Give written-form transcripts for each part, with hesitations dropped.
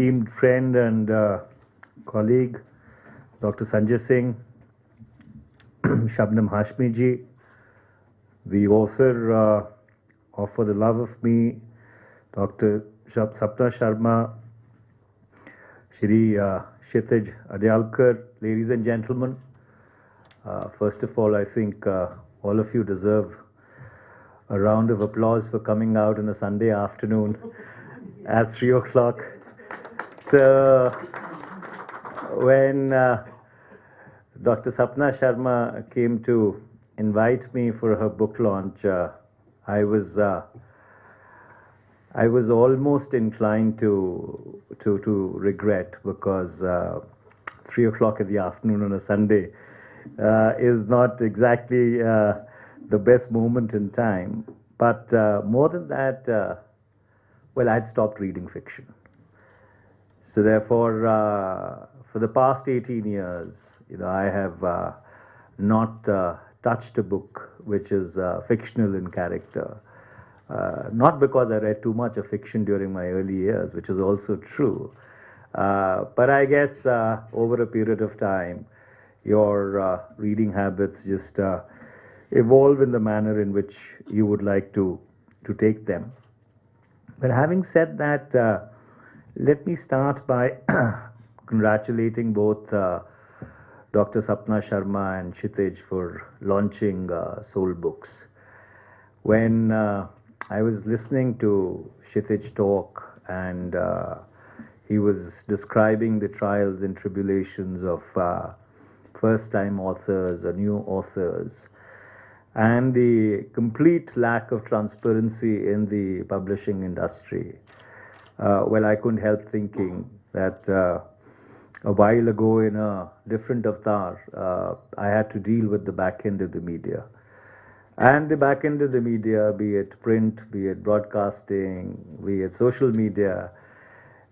esteemed friend and colleague, Dr. Sanjay Singh, Shabnam Hashmi ji, the author of For the Love of Me, Dr. Sapna Sharma, Shri Kshitij Adyalkar, ladies and gentlemen. First of all, I think all of you deserve a round of applause for coming out on a Sunday afternoon at 3 o'clock. So, when Dr. Sapna Sharma came to invite me for her book launch, I was almost inclined to regret, because 3 o'clock in the afternoon on a Sunday is not exactly the best moment in time. But more than that, well, I'd stopped reading fiction. So therefore, for the past 18 years, I have not touched a book which is fictional in character. Not because I read too much of fiction during my early years, which is also true, but I guess over a period of time, your reading habits just evolve in the manner in which you would like to take them. But having said that, let me start by congratulating both Dr. Sapna Sharma and Kshitij for launching Soul Books. When I was listening to Kshitij talk, and he was describing the trials and tribulations of first-time authors or new authors, and the complete lack of transparency in the publishing industry, well, I couldn't help thinking that a while ago in a different avatar, I had to deal with the back end of the media. And the back end of the media, be it print, be it broadcasting, be it social media,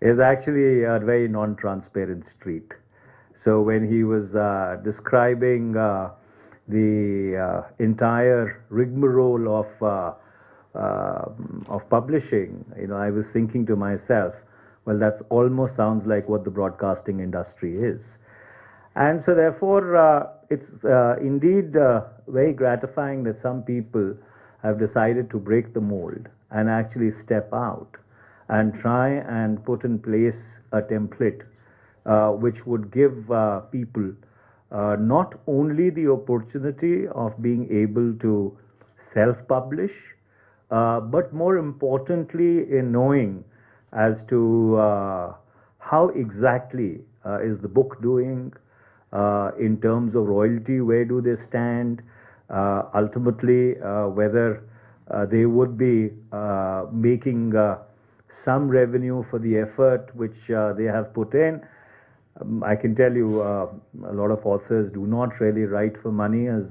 is actually a very non-transparent street. So when he was describing the entire rigmarole of publishing, I was thinking to myself, well, that almost sounds like what the broadcasting industry is. And so therefore, it's indeed very gratifying that some people have decided to break the mold and actually step out and try and put in place a template which would give people not only the opportunity of being able to self-publish, but more importantly in knowing as to how exactly is the book doing, in terms of royalty, where do they stand, ultimately whether they would be making some revenue for the effort which they have put in. I can tell you a lot of authors do not really write for money, as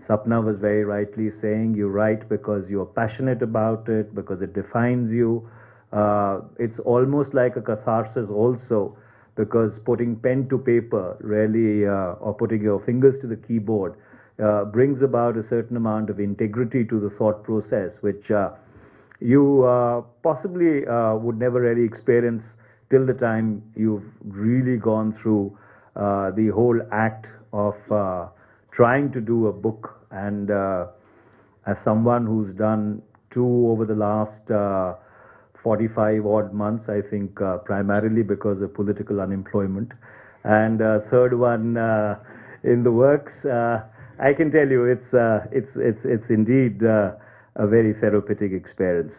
Sapna was very rightly saying. You write because you're passionate about it, because it defines you. It's almost like a catharsis also, because putting pen to paper really, or putting your fingers to the keyboard, brings about a certain amount of integrity to the thought process, which you possibly would never really experience till the time you've really gone through the whole act of trying to do a book. And as someone who's done 2 over the last 45 odd months, I think primarily because of political unemployment, and third one in the works, I can tell you it's indeed a very therapeutic experience.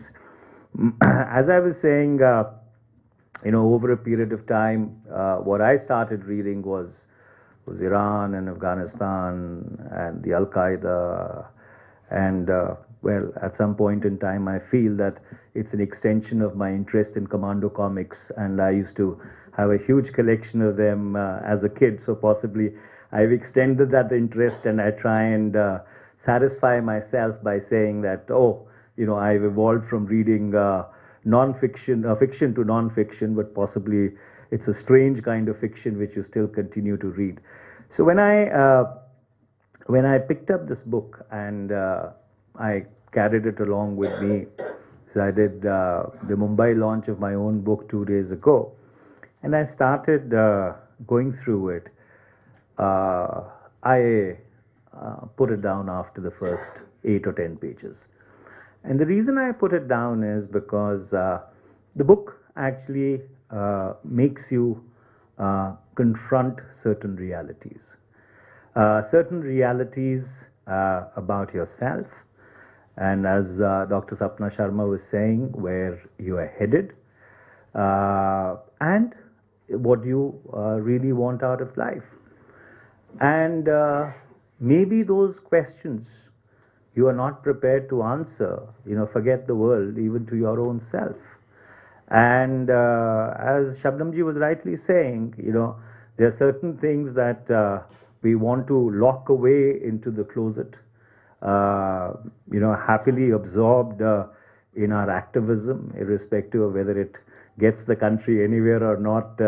As I was saying, over a period of time, what I started reading was Iran and Afghanistan and the Al-Qaeda, and well, at some point in time, I feel that it's an extension of my interest in commando comics, and I used to have a huge collection of them as a kid, so possibly I've extended that interest, and I try and satisfy myself by saying that, I've evolved from reading non-fiction, fiction to non-fiction, but possibly it's a strange kind of fiction which you still continue to read. So when I picked up this book and I carried it along with me, so I did the Mumbai launch of my own book 2 days ago. and I started going through it, I put it down after the first 8 or 10 pages. And the reason I put it down is because the book actually makes you confront certain realities about yourself, and as Dr. Sapna Sharma was saying, where you are headed, and what you really want out of life. And maybe those questions you are not prepared to answer, forget the world, even to your own self. And as Shabnamji was rightly saying, there are certain things that we want to lock away into the closet, happily absorbed in our activism, irrespective of whether it gets the country anywhere or not.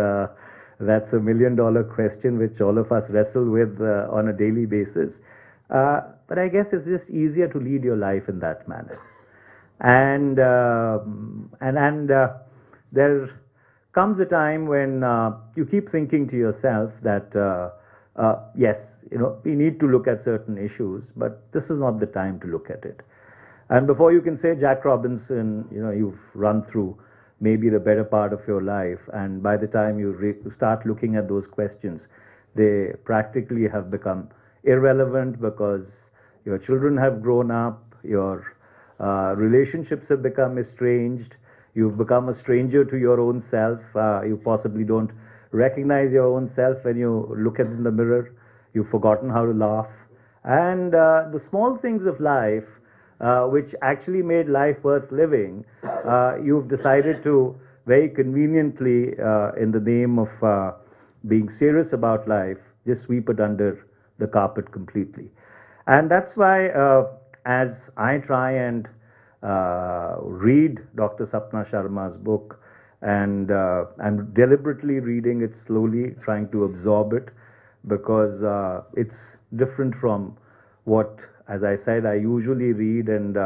That's a $1,000,000 question which all of us wrestle with on a daily basis. But I guess it's just easier to lead your life in that manner. And there comes a time when you keep thinking to yourself that yes, we need to look at certain issues, but this is not the time to look at it. And before you can say Jack Robinson, you've run through maybe the better part of your life, and by the time you start looking at those questions, they practically have become irrelevant because your children have grown up, your relationships have become estranged, you've become a stranger to your own self, you possibly don't recognize your own self when you look at it in the mirror, you've forgotten how to laugh, and the small things of life which actually made life worth living, you've decided to very conveniently, in the name of being serious about life, just sweep it under the carpet completely. And that's why, as I try and read Dr. Sapna Sharma's book, and I'm deliberately reading it slowly, trying to absorb it, because it's different from what, as I said, I usually read, and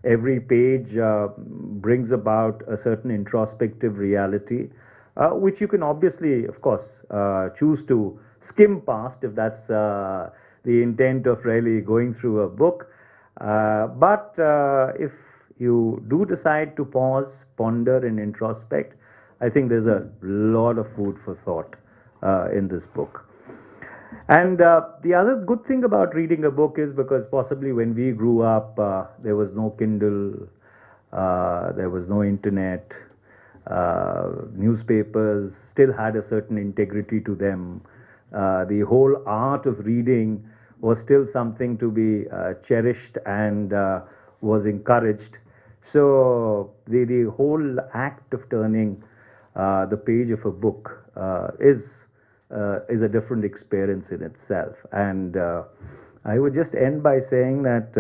every page brings about a certain introspective reality, which you can obviously, of course, choose to skim past if that's the intent of really going through a book. But if you do decide to pause, ponder, and introspect, I think there's a lot of food for thought in this book. And the other good thing about reading a book is because possibly when we grew up, there was no Kindle, there was no internet, newspapers still had a certain integrity to them. The whole art of reading was still something to be cherished and was encouraged. So the whole act of turning the page of a book is a different experience in itself. And I would just end by saying that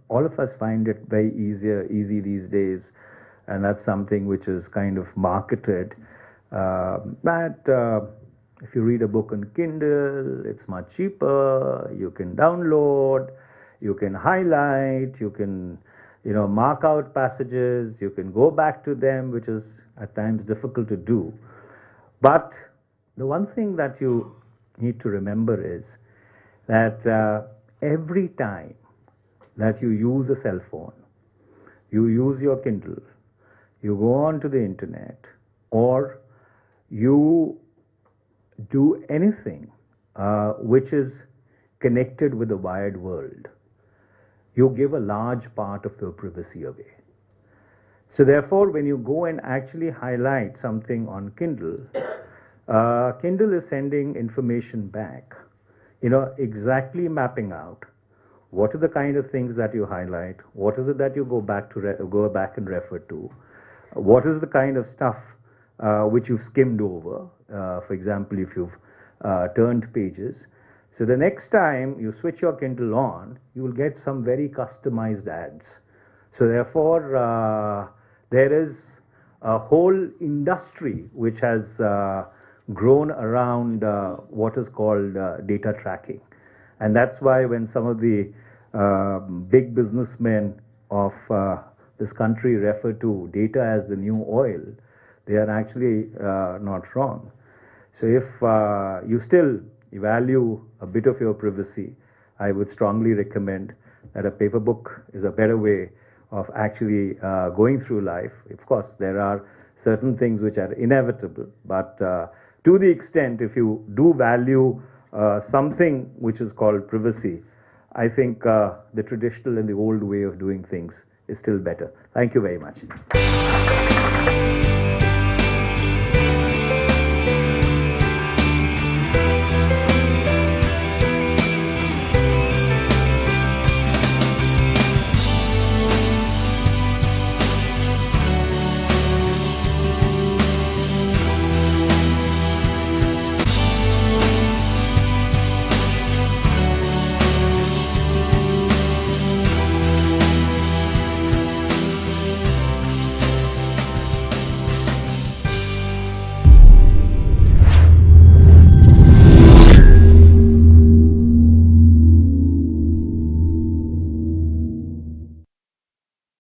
all of us find it very easy these days, and that's something which is kind of marketed. But if you read a book on Kindle, it's much cheaper. You can download, you can highlight, you can mark out passages, you can go back to them, which is at times difficult to do. But the one thing that you need to remember is that every time that you use a cell phone, you use your Kindle, you go on to the internet, or you do anything which is connected with the wired world, you give a large part of your privacy away. So therefore, when you go and actually highlight something on Kindle, Kindle is sending information back, exactly mapping out what are the kind of things that you highlight, what is it that you go back and refer to, what is the kind of stuff which you've skimmed over, for example, if you've turned pages. So the next time you switch your Kindle on, you will get some very customized ads. So therefore, there is a whole industry which has grown around what is called data tracking. And that's why when some of the big businessmen of this country refer to data as the new oil, they are actually not wrong. So if you still value a bit of your privacy, I would strongly recommend that a paper book is a better way of actually going through life. Of course, there are certain things which are inevitable, but to the extent if you do value something which is called privacy, I think the traditional and the old way of doing things is still better. Thank you very much.